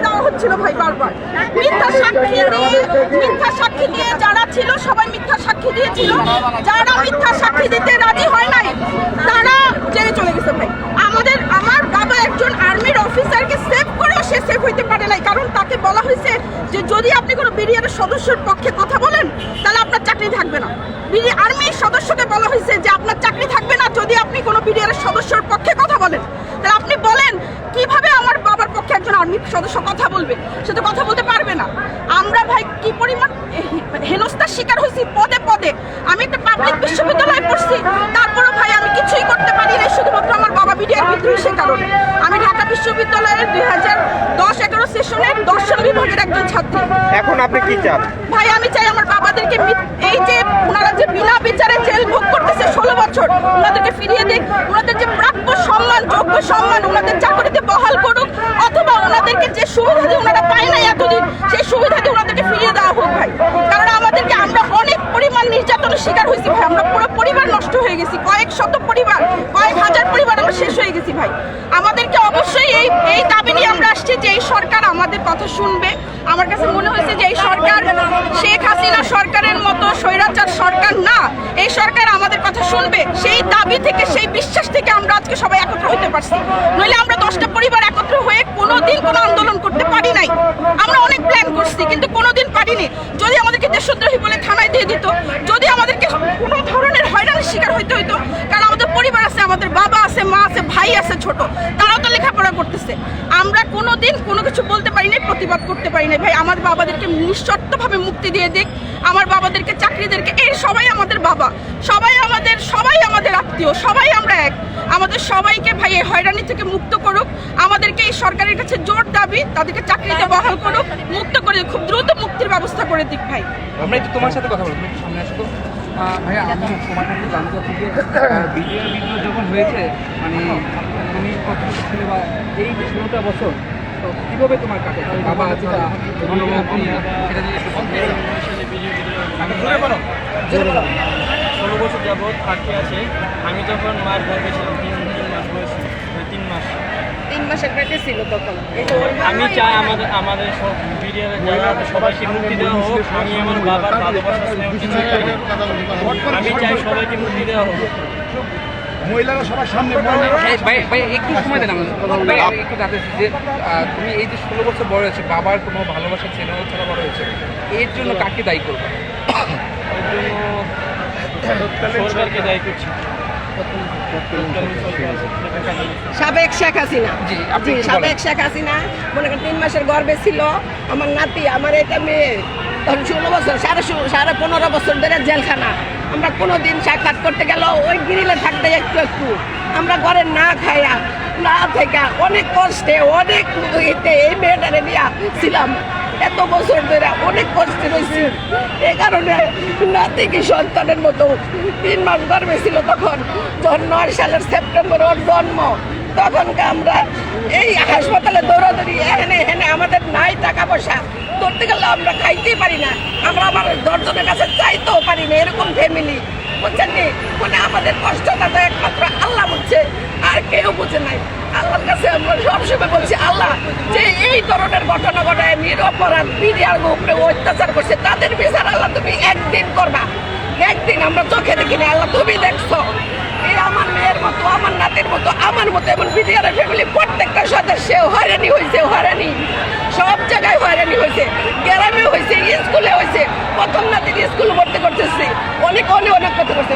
দেওয়া হচ্ছিল ভাই বারবার। মিথ্যা সাক্ষী দিয়ে যারা ছিল সবাই মিথ্যা সাক্ষী দিয়েছিল, যারা মিথ্যা সাক্ষী দিতে রাজি হয় নাই তারা জেলে চলে গেছে ভাই। আমার বাবা একজন আর্মির অফিসারকে সেভ করেও সে সেভ হইতে পারে নাই, কারণ তাকে বলা হয়েছে যে যদি আপনি কোনো বিডিআর সদস্যের পক্ষে কথা বলেন তাহলে আপনার চাকরি থাকবে না। আর্মির সদস্যকে বলা হয়েছে যে আপনার চাকরি থাকবে না যদি আপনি কোনো বিডিআর সদস্যের পক্ষে কথা বলেন। তাহলে আপনি বলেন কিভাবে আমার বাবার পক্ষে একজন আর্মির সদস্য কথা বলবে? সে তো কথা বলতে পারবে না। আমরা ভাই কি পরিমাণ হেনস্থার শিকার হয়েছি পদে পদে। আমি একটা পাবলিক বিশ্ববিদ্যালয়ে পড়ছি, তারপরেও ভাই আমি কিছুই করতে পারি না শুধুমাত্র আমার বাবা বিডিআর বিদ্রোহী সে কারণে। আমি ঢাকা বিশ্ববিদ্যালয়ের 2010-11 সেশনের দর্শন বিভাগের একজন ছাত্রী। এখন আপনি কি চান? ভাই আমি চাই আমার বাবাদেরকে এই যে ওনারা যে বিনা বিচারে জেল ভোগ করতেছে 16 বছর, ওনাদেরকে ফিরিয়ে দিক। ওনাদের যে প্রাপ্য সম্মান, যোগ্য সম্মান, ওনাদের চাকরিতে বহাল করুক, অথবা ওনাদেরকে যে সুবিধা ওনারা পায় নাই এতদিন সেই সুবিধাতে ওনাদেরকে ফিরিয়ে দেওয়া হোক ভাই। কারণ আমরা অনেক পরিমাণ নির্যাতনের শিকার হয়েছি ভাই। আমরা পুরো পরিবার নষ্ট হয়ে গেছি, কয়েক শত পরিবার, কয়েক হাজার পরিবার আমরা শেষ হয়ে গেছি ভাই। আমাদেরকে অবশ্যই এই দাবি নিয়ে আমরা আসছি যে এই সরকার আমাদের কথা শুনবে। আমার কাছে মনে হয়েছে যে এই সরকার শেখ হাসিনা সরকারের মতো স্বৈরাচার সরকার না, এই সরকার আমাদের কথা শুনবে। সেই দাবি থেকে, সেই বিশ্বাস থেকে আমরা আজকে সবাই একত্র হতে পারছি। নইলে আমরা 10টা পরিবার একত্র হয়ে কোনোদিন কোনো আন্দোলন করতে পারি নাই। আমরা অনেক প্ল্যান করছি কিন্তু কোনোদিন পারিনি। যদি আমাদেরকে দেশদ্রোহী বলে থানায় দিয়ে দিত, যদি আমাদেরকে কোনো ধরনের হয়রানির শিকার হইতে হইতো, কারণ আমাদের পরিবার আছে, আমাদের বাবা আছে, মা আছে, ভাই আছে ছোট, তারাও তো লেখাপড়া করতেছে। আমরা কোনোদিন কোনো কিছু বলতে পারি নাই, প্রতিবাদ করতে পারি নাই ভাই। আমার বাবাদেরকে নিঃশর্তভাবে মুক্তি দিয়ে দিক, আমার বাবাদেরকে চাকরিদেরকে, এর সবাই আমাদের বাবা, সবাই আমাদের আত্মীয়, সবাই আমরা এক। আমাদের সবাইকে ভাই এই হয়রানি থেকে মুক্ত করুক। আমাদেরকে এই সরকারের কাছে জোর দাবি, তাদেরকে চাকরিতে বহাল করুক, মুক্ত করে খুব দ্রুত মুক্তির ব্যবস্থা করে দিক ভাই। আমরা একটু তোমার সাথে কথা বলবো, সামনে আসো তো। ভাইয়া আমি তোমার কাছে জানতে চাচ্ছি যে বিডিআর বিদ্রোহ যখন হয়েছে, মানে তুমি কতটুকু ছিলে বা এই 16টা বছর তো কীভাবে তোমার কাছে বাবা আছে সেটা নিয়ে একটু বলতে। 16 বছর যাবৎ আটকে আছে। আমি যখন মার গর্ভে ছিলাম 3 মাস বয়স, 3 মাস 3 মাসের পেটে ছিল তখন। আমি চাই আমাদের সব বিডিআর যারা সবাইকে মুক্তি দেওয়া হোক। আমি আমার বাবার ভালোবাসা স্নেহ কিছু চাই না। আমি চাই সবাইকে মুক্তি দেওয়া হোক। মহিলারা সবার সামনে ভাই একটু সময় দেন আমাদের একটু জানতে চাচ্ছি যে তুমি এই যে 16 বছর বড় হয়েছে, বাবার কোনো ভালোবাসা ছিল ছাড়া বড় হয়েছে, এর জন্য কাকে দায়ী করবে? এর জন্য সরকারকে দায়ী করছি। সাবেক শেখ হাসিনা, সাবেক শেখ হাসিনা মনে করেন 3 মাসের গর্ভে ছিল আমার নাতি, আমার এটা মেয়ে, তখন 16 বছর, 15.5 বছর ধরে জেলখানা। আমরা কোনোদিন সাক্ষাৎ করতে গেল ওই গ্রিলে থাকতে একটু একটু আমরা ঘরে না খাইয়া না থেকে অনেক কষ্টে, অনেক এই মেয়েটারে নিয়ে ছিলাম এত বছর ধরে, অনেক কষ্টে রয়েছি। এই কারণে নাতিকে সন্তানের মতো 3 মাস গর্ভে ছিল তখন, যখন 9 সালের সেপ্টেম্বর ওর জন্ম, তখন আমরা এই হাসপাতালে দৌড়াদৌড়ি, এখানে আমাদের নাই টাকা পয়সা, ধরতে গেলে আমরা খাইতেই পারি না, আমরা আমার 10 জনের কাছে চাইতেও পারি না, এরকম ফ্যামিলি বুঝছেন নি। মানে আমাদের কষ্টটা তো একমাত্র আল্লাহ বুঝছে, আর কেউ বুঝে নাই। আল্লাহর কাছে আমরা সবসময় বলছি, আল্লাহ যে এই ধরনের ঘটনা ঘটায় নিরপরাধ বিডিআর উপরে অত্যাচার করছে তাদের বিচার আল্লাহ তুমি একদিন করবা, একদিন আমরা চোখে দেখিনি, আল্লাহ তুমি দেখছো। এই আমার মেয়ের মতো, আমার নাতির মতো, আমার মতো এমন বিডিআর ফ্যামিলি প্রত্যেকটা সদস্য হয়রানি হয়েছে, হয়রানি সব জায়গায় হয়রানি হয়েছে, গ্রামে হয়েছে, স্কুলে হয়েছে। প্রথম নাতির স্কুলে ভর্তি করতেছি, অনেক কথা করছে,